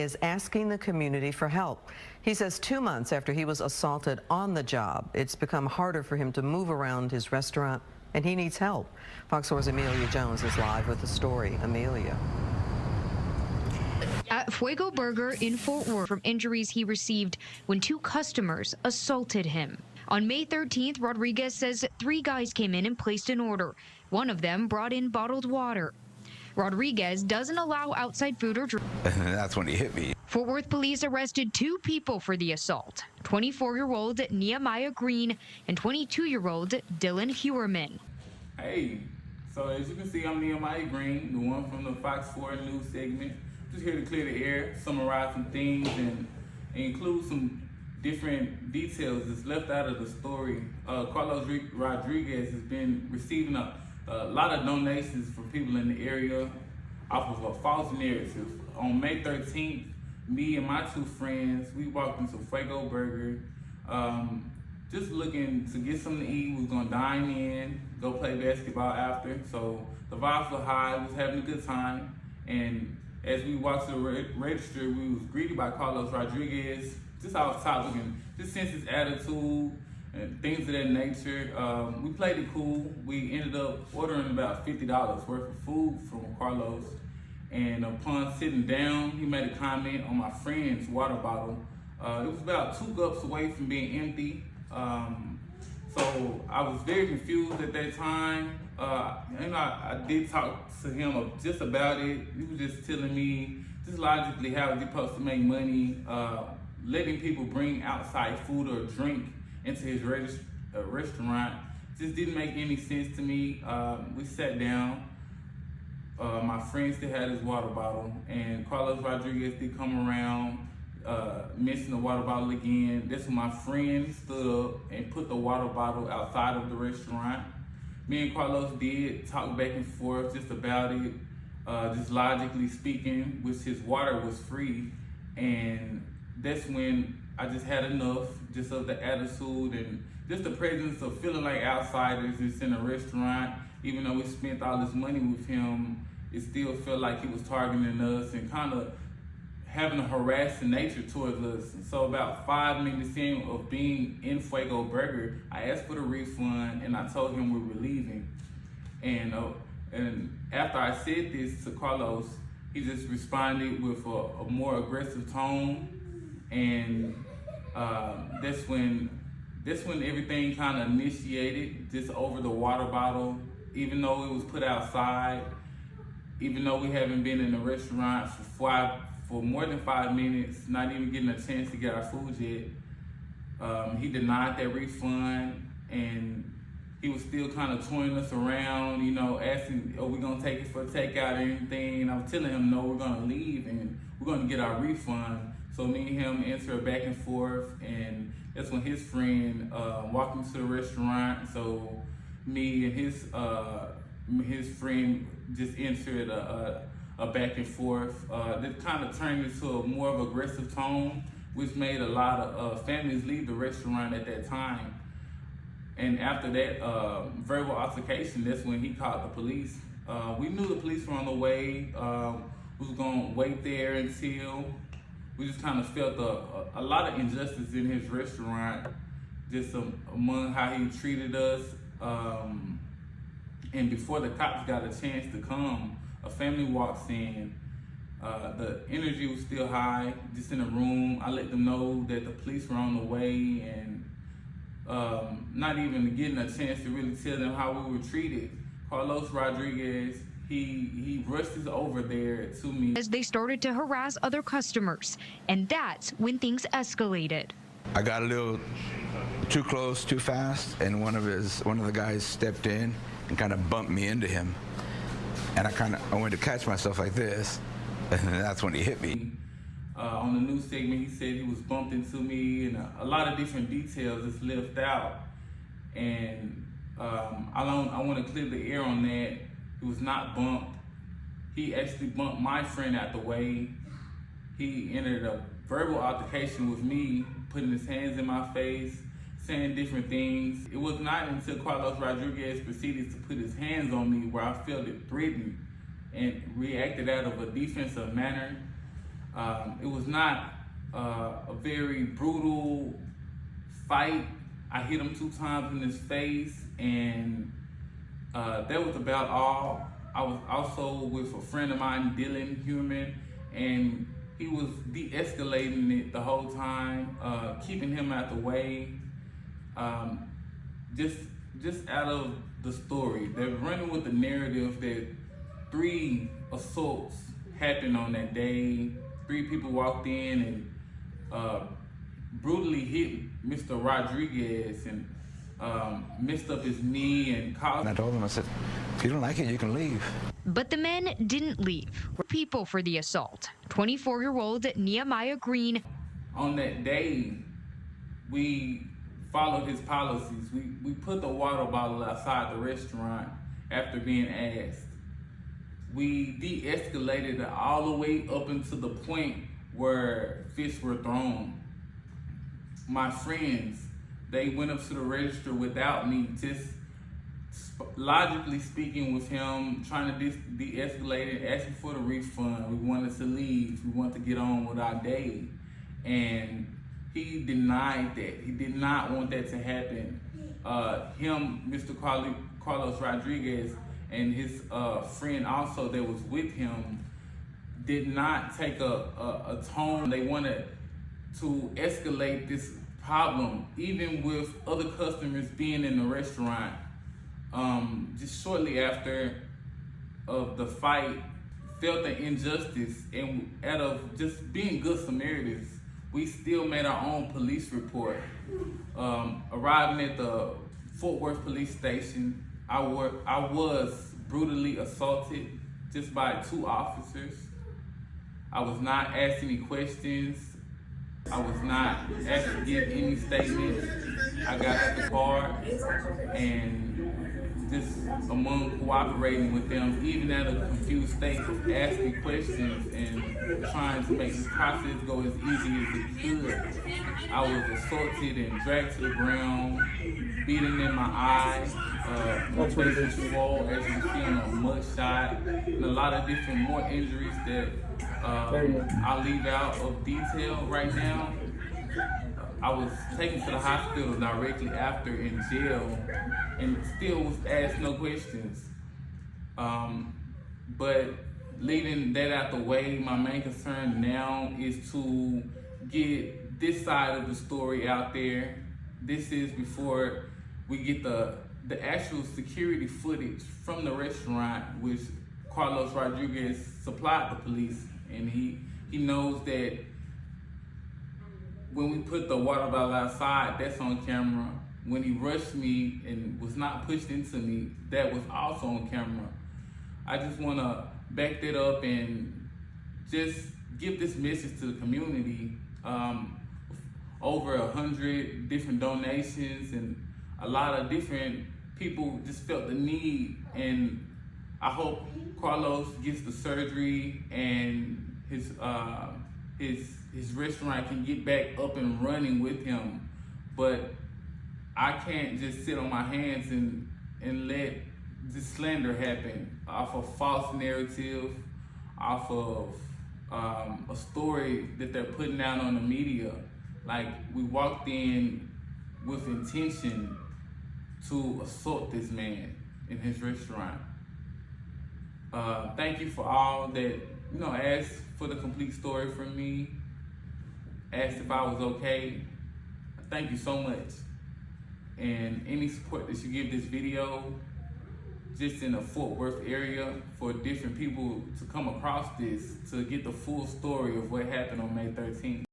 Is asking the community for help. He says 2 months after he was assaulted on the job, it's become harder for him to move around his restaurant, and he needs help. Fox 4's Amelia Jones is live with the story. Amelia. At Fuego Burger in Fort Worth from injuries he received when 2 customers assaulted him. On May 13th, Rodriguez says 3 guys came in and placed an order. One of them brought in bottled water. Rodriguez doesn't allow outside food or drink. That's when he hit me. Fort Worth police arrested 2 people for the assault, 24-year-old Nehemiah Green and 22-year-old Dylan Hewerman. Hey, so as you can see, I'm Nehemiah Green, the one from the Fox 4 News segment. Just here to clear the air, summarize some things, and include some different details that's left out of the story. Carlos Rodriguez has been receiving a lot of donations from people in the area off of a false narrative. On May 13th, me and my 2 friends, we walked into Fuego Burger, just looking to get something to eat. We was gonna dine in, go play basketball after. So the vibes were high, we was having a good time. And as we walked to the register, we was greeted by Carlos Rodriguez, just off topic, and just sense his attitude and things of that nature. We played it cool. We ended up ordering about $50 worth of food from Carlos. And upon sitting down, he made a comment on my friend's water bottle. It was about 2 gulps away from being empty. So I was very confused at that time. I did talk to him just about it. He was just telling me, just logically, how is he supposed to make money, letting people bring outside food or drink into his restaurant. Just didn't make any sense to me. We sat down. My friend still had his water bottle, and Carlos Rodriguez did come around, mention the water bottle again. That's when my friend stood up and put the water bottle outside of the restaurant. Me and Carlos did talk back and forth just about it, just logically speaking, which his water was free. And that's when I just had enough, just of the attitude and just the presence of feeling like outsiders just in a restaurant. Even though we spent all this money with him, it still felt like he was targeting us and kind of having a harassing nature towards us. And so about 5 minutes in of being in Fuego Burger, I asked for the refund and I told him we were leaving. And after I said this to Carlos, he just responded with a more aggressive tone. And that's when everything kind of initiated, just over the water bottle. Even though it was put outside, even though we haven't been in the restaurant for more than 5 minutes, not even getting a chance to get our food yet, he denied that refund, and he was still kind of toying us around, asking, are we gonna take it for takeout or anything? And I was telling him, no, we're gonna leave and we're gonna get our refund. So me and him enter a back and forth, and that's when his friend walked into the restaurant. So me and his friend just entered a back and forth. That kind of turned into a more of aggressive tone, which made a lot of families leave the restaurant at that time. And after that verbal altercation, that's when he called the police. We knew the police were on the way. We was gonna wait there until we just kind of felt a lot of injustice in his restaurant, just among how he treated us. And before the cops got a chance to come, a family walks in. The energy was still high, just in the room. I let them know that the police were on the way, and not even getting a chance to really tell them how we were treated. Carlos Rodriguez, he rushed us over there to me. As they started to harass other customers, and that's when things escalated. I got a little too close, too fast, and one of the guys stepped in and kind of bumped me into him. And I went to catch myself like this, and that's when he hit me. On the news segment, he said he was bumped into me, and a lot of different details is left out. And I want to clear the air on that. He was not bumped. He actually bumped my friend out the way. He entered a verbal altercation with me, putting his hands in my face, saying different things. It was not until Carlos Rodriguez proceeded to put his hands on me where I felt it threatened and reacted out of a defensive manner. It was not a very brutal fight. I hit him 2 times in his face, and that was about all. I was also with a friend of mine, Dylan Human, and he was de-escalating it the whole time, keeping him out the way. Just out of the story, they're running with the narrative that 3 assaults happened on that day. 3 people walked in and brutally hit Mr. Rodriguez and messed up his knee and caused. And I told him, I said, if you don't like it, you can leave. But the men didn't leave. People for the assault. 24-year-old Nehemiah Green. On that day, we followed his policies. We put the water bottle outside the restaurant after being asked. We de-escalated it all the way up until the point where fists were thrown. My friends, they went up to the register without me, just logically speaking with him, trying to de-escalate it, asking for the refund. We wanted to leave. We wanted to get on with our day. And he denied that. He did not want that to happen. Mr. Carlos Rodriguez, and his friend also that was with him did not take a tone. They wanted to escalate this problem, even with other customers being in the restaurant. Just shortly after of the fight, felt the injustice, and out of just being good Samaritans, we still made our own police report. Arriving at the Fort Worth police station, I was brutally assaulted just by 2 officers. I was not asked any questions. I was not asked to give any statements. I got out the car and just among cooperating with them, even at a confused state, asking questions and trying to make this process go as easy as it could. I was assaulted and dragged to the ground, beaten in my eye, my face was swole, as you can see on a mugshot, and a lot of different more injuries that I'll leave out of detail right now. I was taken to the hospital directly after in jail and still was asked no questions. But leaving that out the way, my main concern now is to get this side of the story out there. This is before we get the actual security footage from the restaurant, which Carlos Rodriguez supplied the police, and he knows that when we put the water bottle outside, that's on camera. When he rushed me and was not pushed into me, that was also on camera. I just want to back that up and just give this message to the community. Over 100 different donations, and a lot of different people just felt the need, and I hope Carlos gets the surgery and his restaurant can get back up and running with him. But I can't just sit on my hands and let this slander happen off of false narrative, off of a story that they're putting out on the media. Like, we walked in with intention to assault this man in his restaurant. Thank you for all that, asked for the complete story from me, asked if I was okay. Thank you so much. And any support that you give this video, just in the Fort Worth area, for different people to come across this, to get the full story of what happened on May 13th.